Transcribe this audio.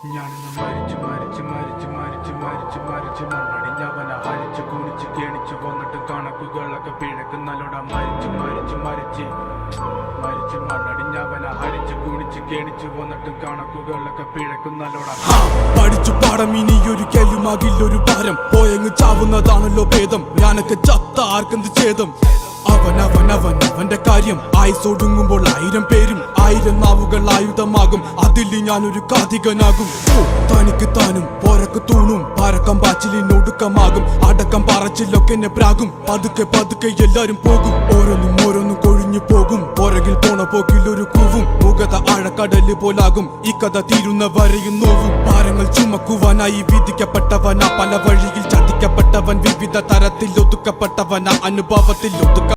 ഞാനിന്ന് മരിച്ചു മരിച്ചു മരിച്ചു മരിച്ചു മരിച്ചു മരിച്ചു മണ്ണടിഞ്ഞവന ഹരിച്ചു കുണിച്ച് കേണിച്ചു വന്നിട്ട് കണക്കുകളൊക്കെ പിഴക്കുന്നല്ലോടാ മരിച്ചു മരിച്ചു മരിച്ച് മരിച്ചു മണ്ണടിഞ്ഞവന ഹരിച്ചു കുണിച്ച് കേണിച്ചു വന്നിട്ട് കണക്കുകളൊക്കെ പിഴക്കുന്നല്ലോടാ. പഠിച്ചു പാടം ഇനിയൊരു കേലുമാകില്ലൊരു ഭാരം പോയങ്ങ് ചാവുന്നതാണല്ലോ ഭേദം. ഞാനൊക്കെ ചത്ത ആർക്കെന്ത് ഛേദം. അവന്റെ കാര്യം ആയുസൊടുങ്ങുമ്പോൾ 1000 പേരും 1000 നാവുകൾ ആയുധമാകും. അതിൽ ഞാനൊരു കാതികനാകും. തനിക്ക് താനും പോരക്ക് തൂണും പരക്കം പാച്ചിലിനൊടുക്കമാകും. അടക്കം പറച്ചിലൊക്കെ എന്നെ പ്രാകും. പതുക്കെ പതുക്കെ എല്ലാരും പോകും. ഓരോന്നും കൊഴിഞ്ഞു പോകും. പുറകിൽ പോണ പോക്കിൽ ഒരു കൂവും. മുഖത ആഴക്കടല് പോലാകും. ഈ കഥ തീരുന്ന വരെയും നോവും. ഭാരങ്ങൾ ചുമക്കുവാനായി വിധിക്കപ്പെട്ടവനാ. പല വഴിയിൽ ചതിക്കപ്പെട്ടവൻ. വിവിധ തരത്തിൽ ഒതുക്കപ്പെട്ടവനാ. അനുഭവത്തിൽ ഒതുക്ക